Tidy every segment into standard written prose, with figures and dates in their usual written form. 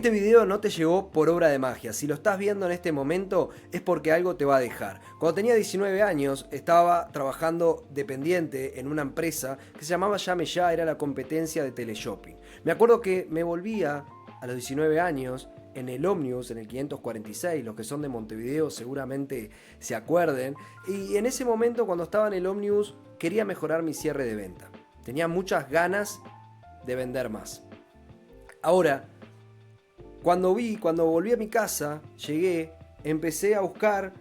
Este video no te llegó por obra de magia. Si lo estás viendo en este momento es porque algo te va a dejar. Cuando tenía 19 años estaba trabajando dependiente en una empresa que se llamaba Llame Ya, era la competencia de teleshopping. Me acuerdo que me volvía a los 19 años en el Omnibus, en el 546, los que son de Montevideo seguramente se acuerden. Y en ese momento, cuando estaba en el Omnibus, quería mejorar mi cierre de venta. Tenía muchas ganas de vender más. Ahora, cuando volví a mi casa, llegué, empecé a buscar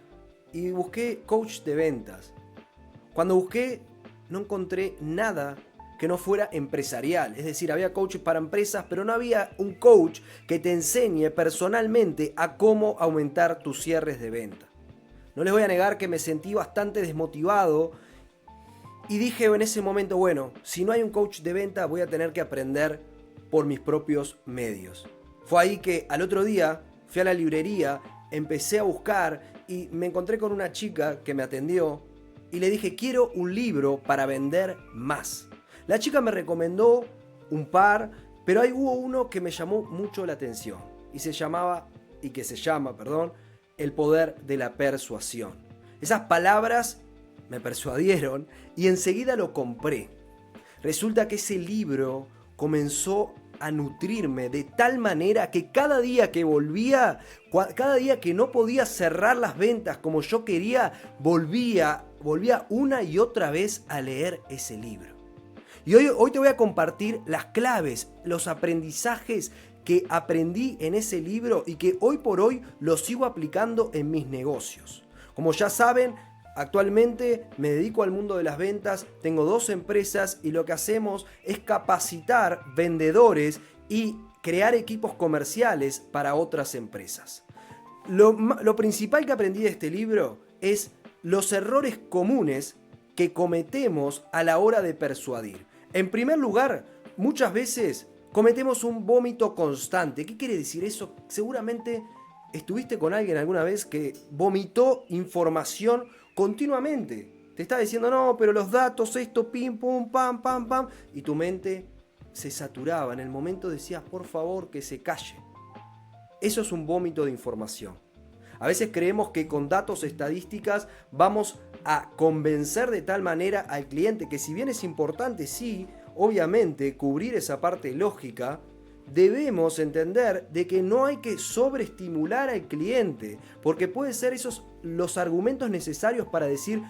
y busqué coach de ventas. Cuando busqué, no encontré nada que no fuera empresarial. Es decir, había coaches para empresas, pero no había un coach que te enseñe personalmente a cómo aumentar tus cierres de venta. No les voy a negar que me sentí bastante desmotivado y dije en ese momento, bueno, si no hay un coach de venta, voy a tener que aprender por mis propios medios. Fue ahí que al otro día fui a la librería, empecé a buscar y me encontré con una chica que me atendió y le dije, quiero un libro para vender más. La chica me recomendó un par, pero ahí hubo uno que me llamó mucho la atención y se llama, El poder de la persuasión. Esas palabras me persuadieron y enseguida lo compré. Resulta que ese libro comenzó a nutrirme de tal manera que cada día que volvía, cada día que no podía cerrar las ventas como yo quería, volvía una y otra vez a leer ese libro. Y hoy te voy a compartir las claves, los aprendizajes que aprendí en ese libro y que hoy por hoy los sigo aplicando en mis negocios. Como ya saben, actualmente me dedico al mundo de las ventas, tengo 2 empresas y lo que hacemos es capacitar vendedores y crear equipos comerciales para otras empresas. Lo principal que aprendí de este libro es los errores comunes que cometemos a la hora de persuadir. En primer lugar, muchas veces cometemos un vómito constante. ¿Qué quiere decir eso? Seguramente estuviste con alguien alguna vez que vomitó información continuamente. Te está diciendo, no, pero los datos, esto, pim, pum, pam, pam, pam. Y tu mente se saturaba. En el momento decías, por favor, que se calle. Eso es un vómito de información. A veces creemos que con datos estadísticas vamos a convencer de tal manera al cliente que, si bien es importante, sí, obviamente, cubrir esa parte lógica, debemos entender de que no hay que sobreestimular al cliente, porque pueden ser esos los argumentos necesarios para decir,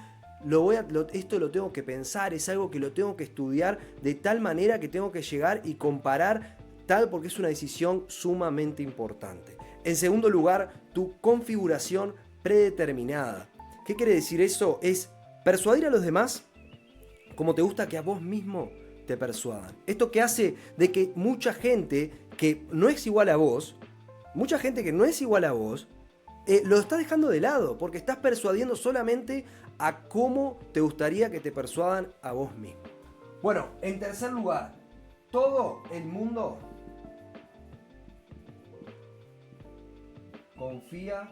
esto lo tengo que pensar, es algo que lo tengo que estudiar de tal manera que tengo que llegar y comparar tal, porque es una decisión sumamente importante. En segundo lugar, tu configuración predeterminada. ¿Qué quiere decir eso? Es persuadir a los demás como te gusta que a vos mismo te persuadan. Esto que hace de que mucha gente que no es igual a vos, lo estás dejando de lado, porque estás persuadiendo solamente a cómo te gustaría que te persuadan a vos mismo. Bueno, en tercer lugar, todo el mundo confía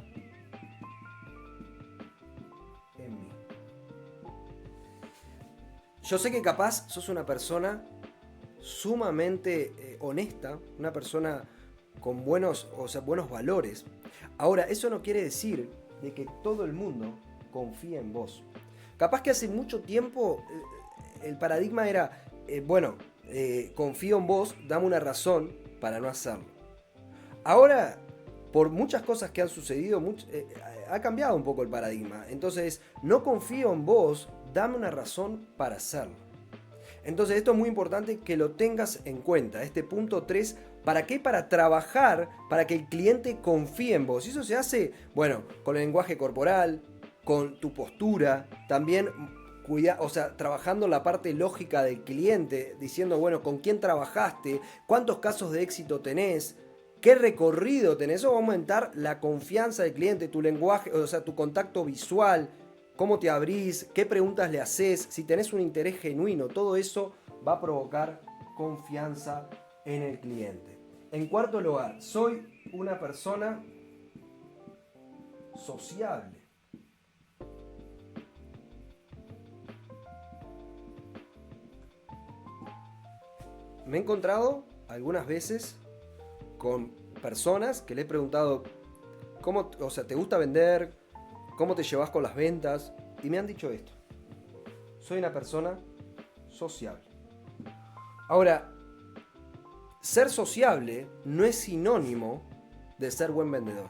en mí. Yo sé que capaz sos una persona sumamente honesta, una persona con buenos valores. Ahora, eso no quiere decir de que todo el mundo confía en vos. Capaz que hace mucho tiempo el paradigma era, confío en vos, dame una razón para no hacerlo. Ahora, por muchas cosas que han sucedido, ha cambiado un poco el paradigma. Entonces, no confío en vos, dame una razón para hacerlo. Entonces, esto es muy importante que lo tengas en cuenta. Este punto 3, ¿para qué? Para trabajar, para que el cliente confíe en vos. Y eso se hace, con el lenguaje corporal, con tu postura, también trabajando la parte lógica del cliente, diciendo, con quién trabajaste, cuántos casos de éxito tenés, qué recorrido tenés. Eso va a aumentar la confianza del cliente, tu lenguaje, tu contacto visual, cómo te abrís, qué preguntas le haces, si tenés un interés genuino. Todo eso va a provocar confianza en el cliente. En cuarto lugar, soy una persona sociable. Me he encontrado algunas veces con personas que le he preguntado, ¿cómo, o sea, te gusta vender? ¿Cómo te llevas con las ventas? Y me han dicho esto. Soy una persona sociable. Ahora, ser sociable no es sinónimo de ser buen vendedor.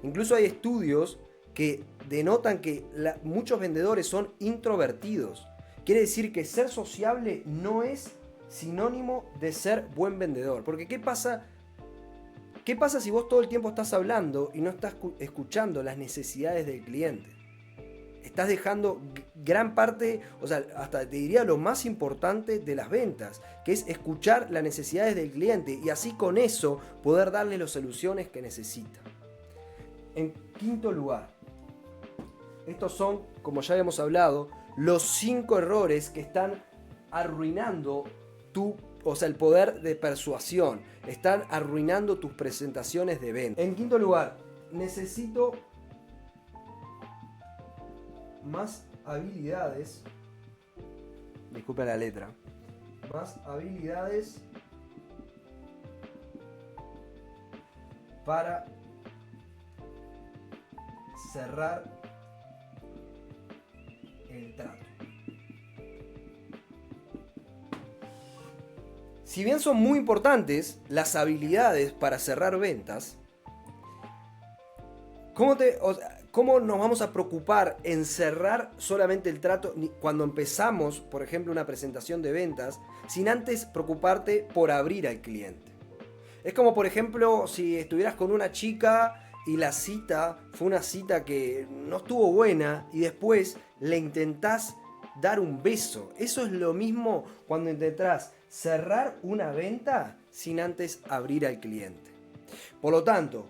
Incluso hay estudios que denotan que muchos vendedores son introvertidos. Quiere decir que ser sociable no es sinónimo de ser buen vendedor. Porque ¿qué pasa? ¿Qué pasa si vos todo el tiempo estás hablando y no estás escuchando las necesidades del cliente? Estás dejando gran parte, o sea, hasta te diría lo más importante de las ventas, que es escuchar las necesidades del cliente y así con eso poder darle las soluciones que necesita. En quinto lugar, estos son, como ya hemos hablado, los 5 errores que están arruinando el poder de persuasión. Están arruinando tus presentaciones de venta. En quinto lugar, necesito más habilidades. Disculpa la letra. Más habilidades para cerrar el trato. Si bien son muy importantes las habilidades para cerrar ventas, ¿cómo nos vamos a preocupar en cerrar solamente el trato cuando empezamos, por ejemplo, una presentación de ventas, sin antes preocuparte por abrir al cliente? Es como, por ejemplo, si estuvieras con una chica y la cita fue una cita que no estuvo buena y después le intentás dar un beso. Eso es lo mismo cuando intentás cerrar una venta sin antes abrir al cliente. Por lo tanto,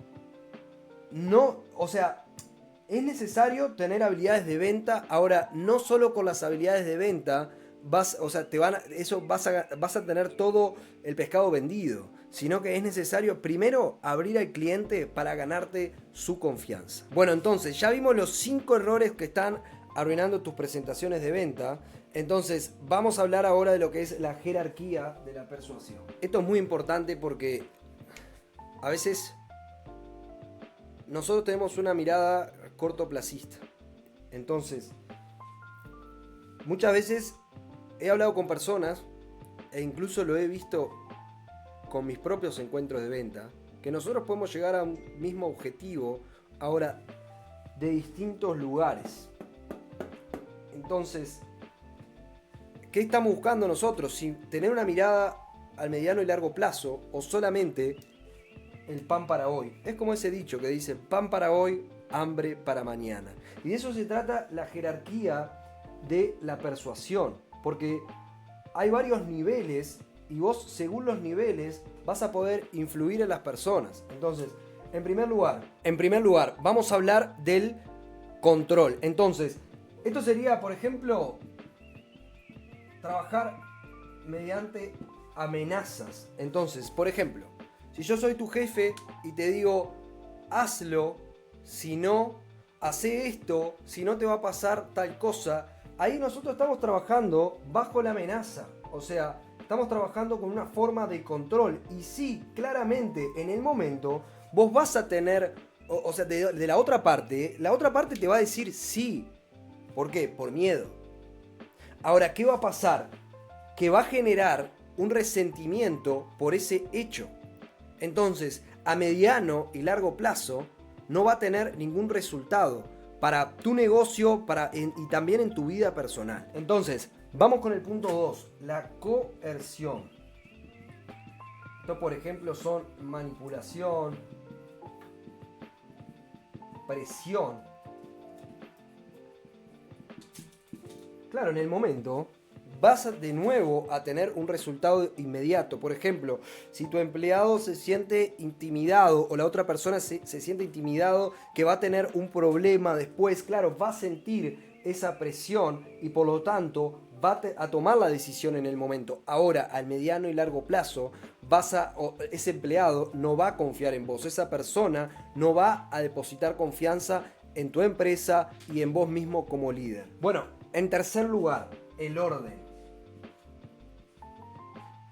es necesario tener habilidades de venta. Ahora, no solo con las habilidades de venta vas a tener todo el pescado vendido, sino que es necesario primero abrir al cliente para ganarte su confianza. Bueno, entonces ya vimos los 5 errores que están arruinando tus presentaciones de venta. Entonces vamos a hablar ahora de lo que es la jerarquía de la persuasión. Esto es muy importante porque a veces nosotros tenemos una mirada cortoplacista. Entonces, muchas veces he hablado con personas e incluso lo he visto con mis propios encuentros de venta, que nosotros podemos llegar a un mismo objetivo, ahora de distintos lugares. Entonces, ¿qué estamos buscando nosotros? Si tener una mirada al mediano y largo plazo o solamente el pan para hoy. Es como ese dicho que dice pan para hoy, hambre para mañana. Y de eso se trata la jerarquía de la persuasión. Porque hay varios niveles y vos según los niveles vas a poder influir en las personas. Entonces, en primer lugar, vamos a hablar del control. Entonces, esto sería, por ejemplo, trabajar mediante amenazas. Entonces, por ejemplo, si yo soy tu jefe y te digo, hazlo, si no, hace esto, si no te va a pasar tal cosa, ahí nosotros estamos trabajando bajo la amenaza. O sea, estamos trabajando con una forma de control. Y sí, claramente, en el momento, vos vas a tener, de la otra parte te va a decir sí. ¿Por qué? Por miedo. Ahora, ¿qué va a pasar? Que va a generar un resentimiento por ese hecho. Entonces, a mediano y largo plazo, no va a tener ningún resultado para tu negocio y también en tu vida personal. Entonces, vamos con el punto 2, la coerción. Esto, por ejemplo, son manipulación, presión. Claro, en el momento vas de nuevo a tener un resultado inmediato. Por ejemplo, si tu empleado se siente intimidado o la otra persona se siente intimidado que va a tener un problema después, claro, va a sentir esa presión y por lo tanto va a tomar la decisión en el momento. Ahora, al mediano y largo plazo, ese empleado no va a confiar en vos. Esa persona no va a depositar confianza en tu empresa y en vos mismo como líder. Bueno, en tercer lugar, el orden.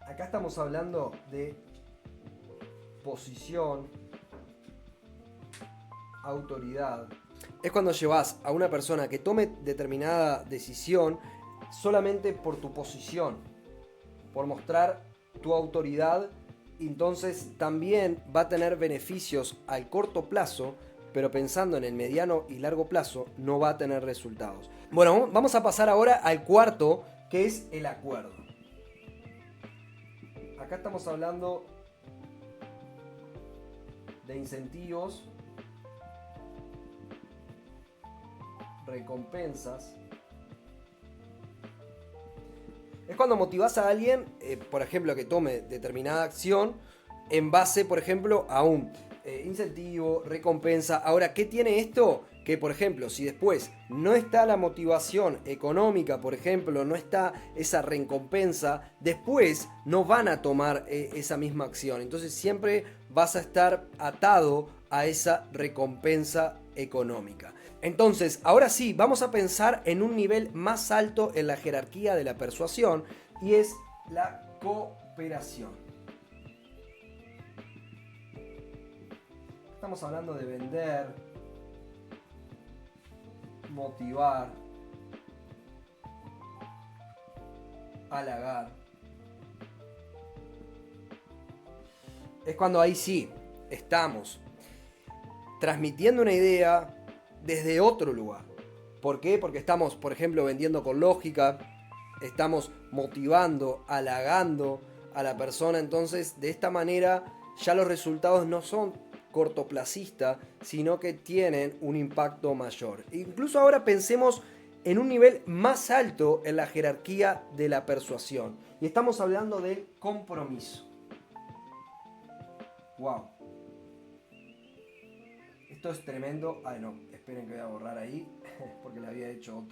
Acá estamos hablando de posición, autoridad. Es cuando llevas a una persona que tome determinada decisión solamente por tu posición, por mostrar tu autoridad. Entonces también va a tener beneficios al corto plazo, pero pensando en el mediano y largo plazo no va a tener resultados. Bueno, vamos a pasar ahora al cuarto, que es el acuerdo. Acá estamos hablando de incentivos, recompensas. Es cuando motivás a alguien, por ejemplo, que tome determinada acción en base, por ejemplo, a un incentivo, recompensa. Ahora, ¿qué tiene esto? Que, por ejemplo, si después no está la motivación económica, por ejemplo, no está esa recompensa, después no van a tomar esa misma acción. Entonces siempre vas a estar atado a esa recompensa económica. Entonces, ahora sí, vamos a pensar en un nivel más alto en la jerarquía de la persuasión, y es la cooperación. Estamos hablando de vender, motivar, halagar. Es cuando ahí sí estamos transmitiendo una idea desde otro lugar. ¿Por qué? Porque estamos, por ejemplo, vendiendo con lógica, estamos motivando, halagando a la persona. Entonces, de esta manera, ya los resultados no son cortoplacistas, sino que tienen un impacto mayor. Incluso ahora pensemos en un nivel más alto en la jerarquía de la persuasión. Y estamos hablando del compromiso. ¡Wow! Esto es tremendo. Ay, no, esperen que voy a borrar ahí, porque le había hecho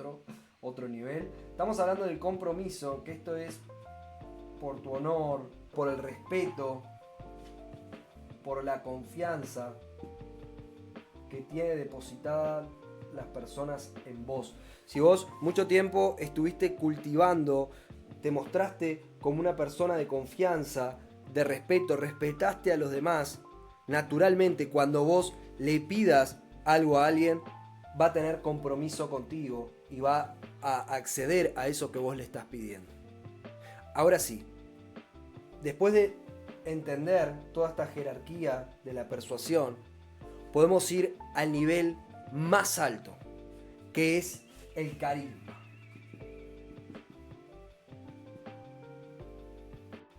otro nivel. Estamos hablando del compromiso, que esto es por tu honor, por el respeto, por la confianza que tiene depositada las personas en vos. Si vos mucho tiempo estuviste cultivando, te mostraste como una persona de confianza, de respeto, respetaste a los demás, naturalmente cuando vos le pidas algo a alguien, va a tener compromiso contigo y va a acceder a eso que vos le estás pidiendo. Ahora sí, después de entender toda esta jerarquía de la persuasión, podemos ir al nivel más alto, que es el carisma.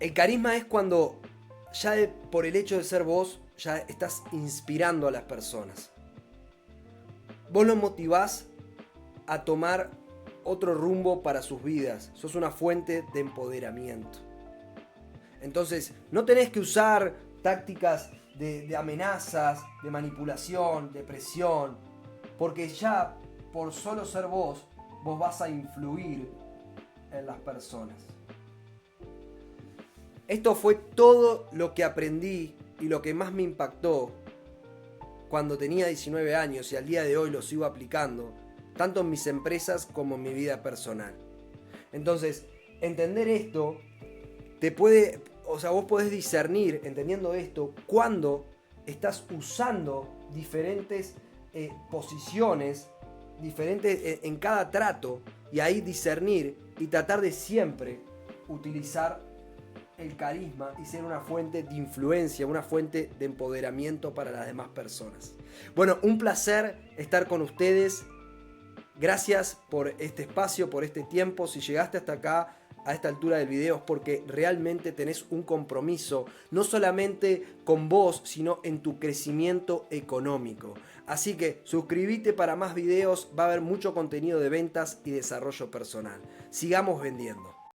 El carisma es cuando ya por el hecho de ser vos, ya estás inspirando a las personas. Vos los motivás a tomar otro rumbo para sus vidas. Sos una fuente de empoderamiento. Entonces, no tenés que usar tácticas de amenazas, de manipulación, de presión, porque ya por solo ser vos vas a influir en las personas. Esto fue todo lo que aprendí y lo que más me impactó cuando tenía 19 años y al día de hoy lo sigo aplicando, tanto en mis empresas como en mi vida personal. Entonces, entender esto vos podés discernir, entendiendo esto, cuando estás usando diferentes posiciones, diferentes en cada trato, y ahí discernir y tratar de siempre utilizar el carisma y ser una fuente de influencia, una fuente de empoderamiento para las demás personas. Bueno, un placer estar con ustedes. Gracias por este espacio, por este tiempo. Si llegaste hasta acá, a esta altura del video, es porque realmente tenés un compromiso, no solamente con vos, sino en tu crecimiento económico. Así que suscríbete para más videos, va a haber mucho contenido de ventas y desarrollo personal. Sigamos vendiendo.